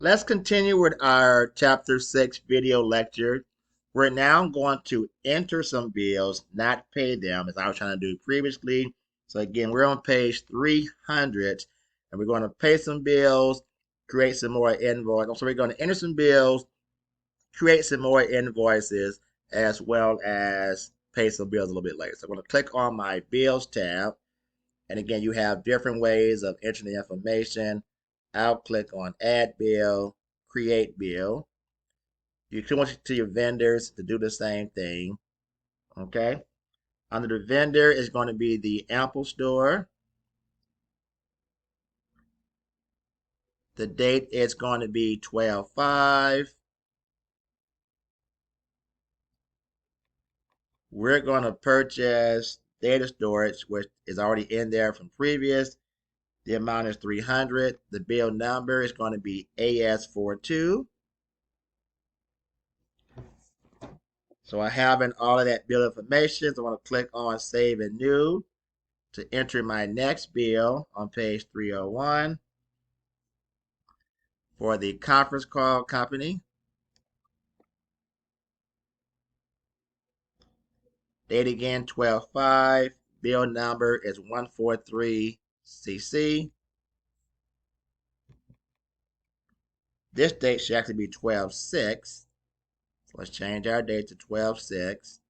Let's continue with our Chapter 6 video lecture. We're now going to enter some bills, not pay them, as I was trying to do previously. So again, we're on page 300, and we're going to pay some bills, create some more invoices. So we're going to enter some bills, create some more invoices, as well as pay some bills a little bit later. So I'm going to click on my Bills tab. And again, you have different ways of entering the information. I'll click on Add Bill, Create Bill. You can go to your vendors to do the same thing. Okay. Under the vendor is going to be the Apple Store. The date is going to be 12/5. We're going to purchase data storage, which is already in there from previous. The amount is 300. The bill number is going to be AS42. So I have in all of that bill information. So I want to click on Save and New to enter my next bill on page 301 for the conference call company. Date again 12/5. Bill number is 143CC. This date should actually be 12/6. So let's change our date to 12/6.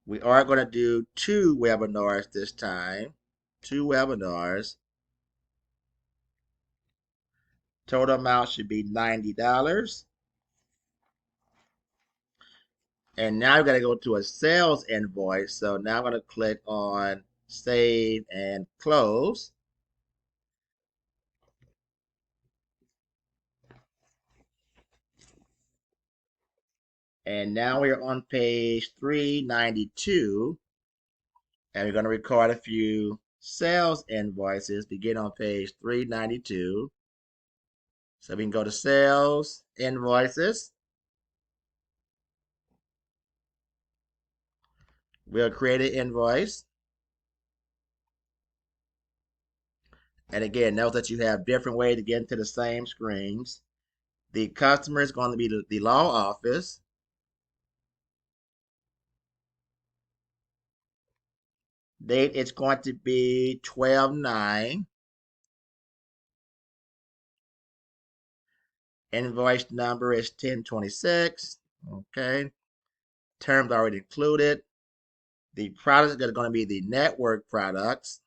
We are going to do 2 webinars this time. 2 webinars. Total amount should be $90. And now I've got to go to a sales invoice. So now I'm going to click on Save and Close. And now we're on page 392. And we're going to record a few sales invoices. Begin on page 392. So we can go to Sales Invoices. We'll create an invoice. And again, note that you have different ways to get into the same screens. The customer is going to be the law office. Date it's going to be 12/9. Invoice number is 1026. Okay. Terms already included. The products are going to be the network products.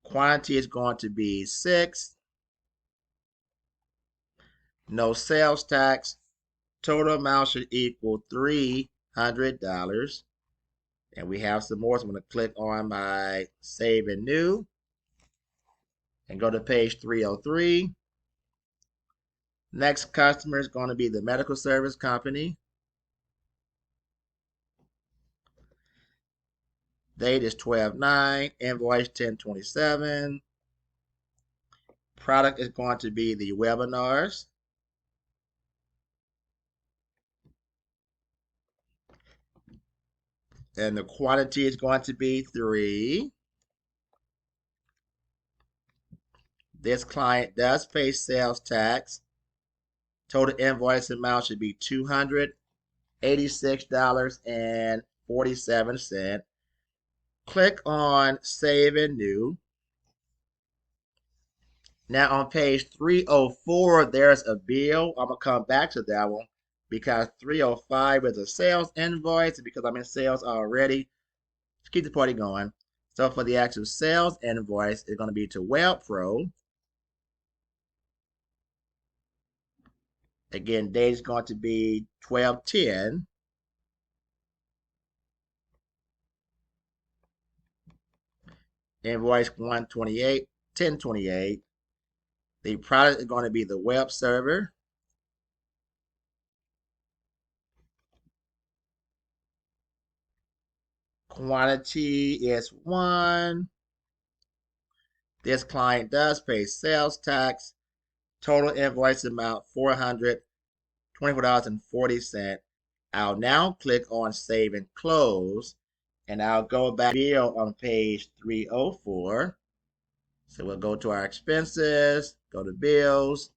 Quantity is going to be 6. No sales tax. Total amount should equal $300. And we have some more. So I'm going to click on my Save and New and go to page 303. Next customer is going to be the medical service company. Date is 12/9. Invoice 1027. Product is going to be the webinars. And the quantity is going to be 3. This client does pay sales tax. Total invoice amount should be $286.47. Click on Save and New. Now on page 304, there's a bill. I'm going to come back to that one because 305 is a sales invoice. And because I'm in sales already, let's keep the party going. So for the actual sales invoice, it's going to be to WebPro. Again, date is going to be 12/10. Invoice 1028. The product is going to be the web server. Quantity is 1. This client does pay sales tax. Total invoice amount $424.40. I'll now click on Save and Close. And I'll go back to bill on page 304. So we'll go to our expenses, go to bills,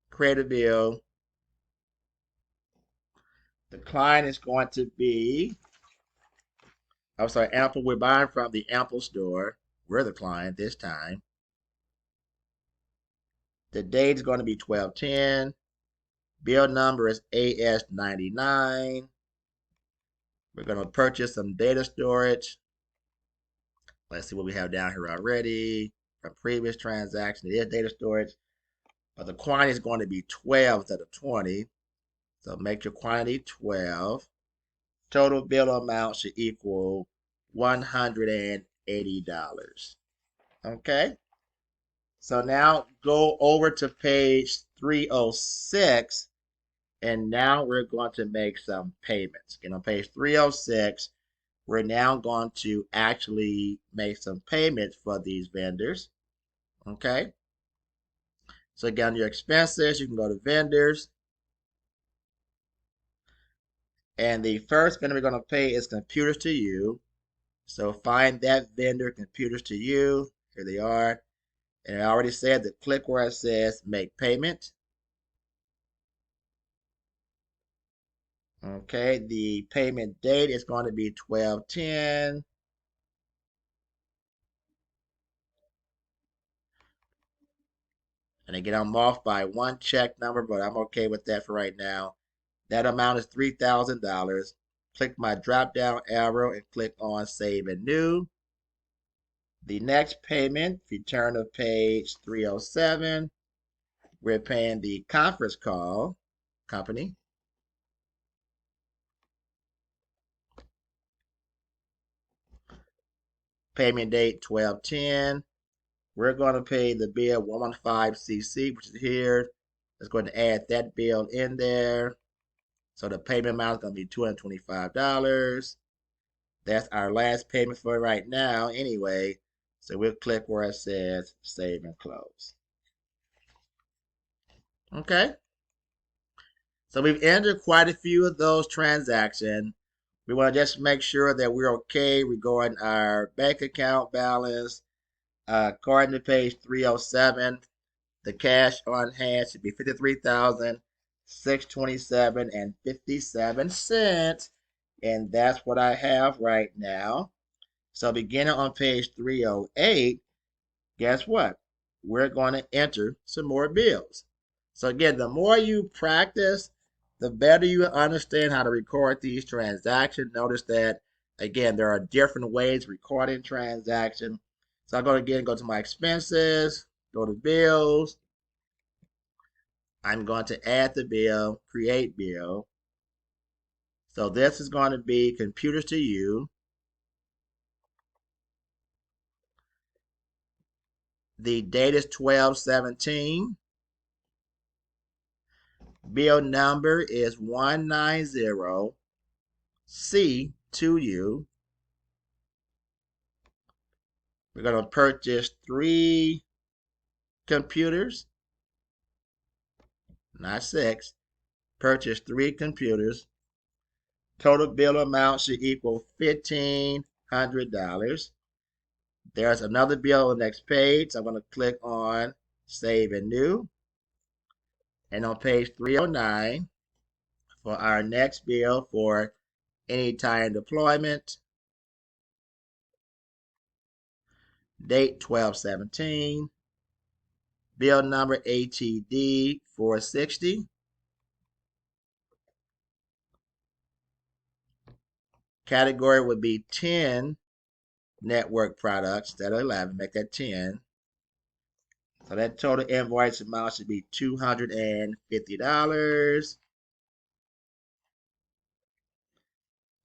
create a bill. The client is going to be, I'm sorry, Apple. We're buying from the Apple store. We're the client this time. The date is going to be 12/10. Bill number is AS99. We're going to purchase some data storage. Let's see what we have down here already. From previous transaction, it is data storage. But the quantity is going to be 12 instead of 20. So make your quantity 12. Total bill amount should equal $180. Okay. So now go over to page 306. And now we're going to make some payments. On page 306, we're now going to actually make some payments for these vendors. Okay. So again, your expenses, you can go to vendors. And the first vendor we're going to pay is computers to you. So find that vendor, computers to you. Here they are. And I already said that click where it says make payment. Okay, the payment date is going to be 12/10. And again, I'm off by one check number, but I'm okay with that for right now. That amount is $3,000. Click my drop down arrow and click on Save and New. The next payment, if you turn to page 307, we're paying the conference call company. Payment date 12/10. We're going to pay the bill 115cc, which is here. Let's go ahead and add that bill in there. So the payment amount is going to be $225. That's our last payment for right now anyway. So we'll click where it says Save and Close. Okay. So we've entered quite a few of those transactions. We want to just make sure that we're okay regarding our bank account balance. According to page 307, the cash on hand should be $53,627.57, and that's what I have right now. So beginning on page 308, guess what? We're going to enter some more bills. So again, the more you practice, the better you understand how to record these transactions. Notice that, again, there are different ways of recording transactions. So I'm going to again go to my expenses, go to bills. I'm going to add the bill, create bill. So this is going to be computers to you. The date is 12/17. Bill number is 190C2U. We're going to purchase 3 computers, not 6. Purchase 3 computers. Total bill amount should equal $1,500. There's another bill on the next page. So I'm going to click on Save and New. And on page 309, for our next bill for anytime deployment, date 12/17, bill number ATD 460. Category would be 10 network products instead of 11, make that 10. So that total invoice amount should be $250.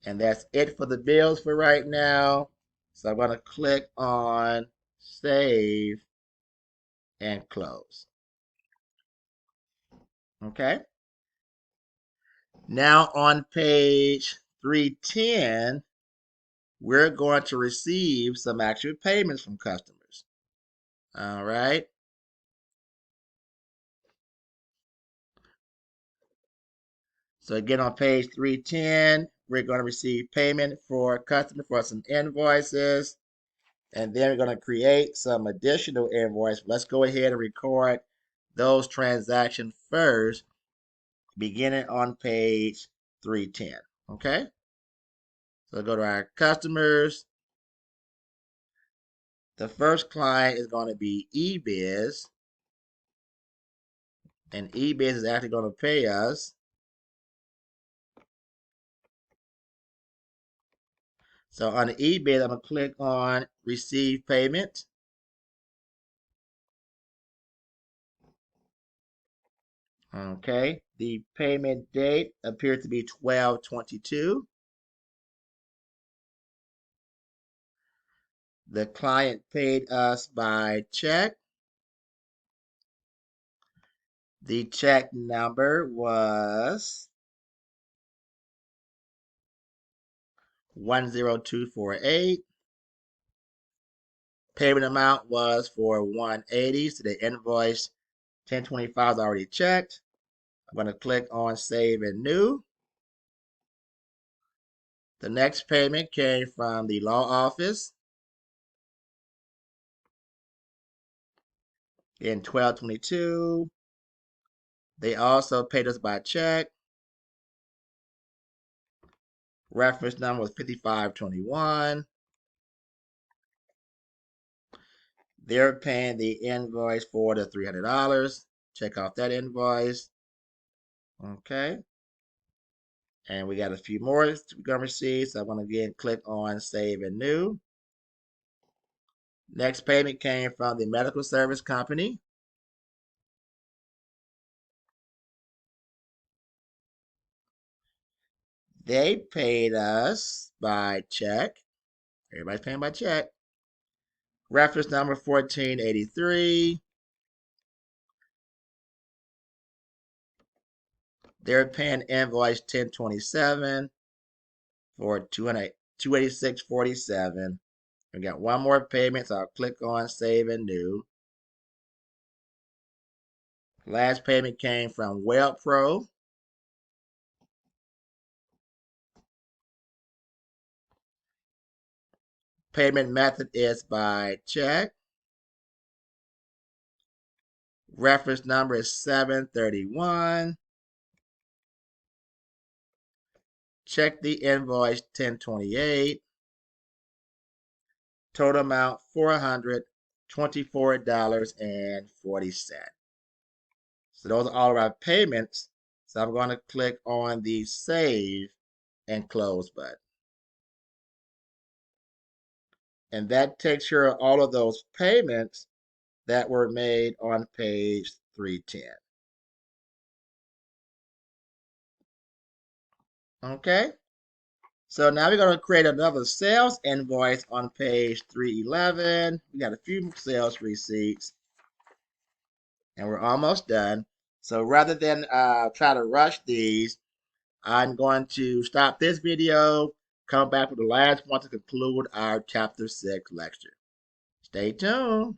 And that's it for the bills for right now. So I'm going to click on Save and Close. Okay. Now on page 310, we're going to receive some actual payments from customers. All right. So again, on page 310, we're going to receive payment for customer for some invoices. And then we're going to create some additional invoice. Let's go ahead and record those transactions first, beginning on page 310. Okay? So go to our customers. The first client is going to be eBiz. And eBiz is actually going to pay us. So on the eBiz, I'm going to click on Receive Payment. Okay, the payment date appears to be 12/22. The client paid us by check. The check number was 10248. Payment amount was for 180. So the invoice 1025 is already checked. I'm going to click on Save and New. The next payment came from the law office in 12/22. They also paid us by check. Reference number was 5521. They're paying the invoice for the $300. Check off that invoice. Okay. And we got a few more we're going to receive. So I'm going to again click on Save and New. Next payment came from the medical service company. They paid us by check. Everybody's paying by check. Reference number 1483. They're paying invoice 1027 for 286.47. We got one more payment, so I'll click on Save and New. Last payment came from WebPro. Payment method is by check. Reference number is 731. Check the invoice 1028. Total amount $424.40. So those are all of our payments. So I'm going to click on the Save and Close button. And that takes care of all of those payments that were made on page 310. Okay? So now we're going to create another sales invoice on page 311. We got a few sales receipts, and we're almost done. So rather than try to rush these, I'm going to stop this video, come back with the last one to conclude our Chapter 6 lecture. Stay tuned.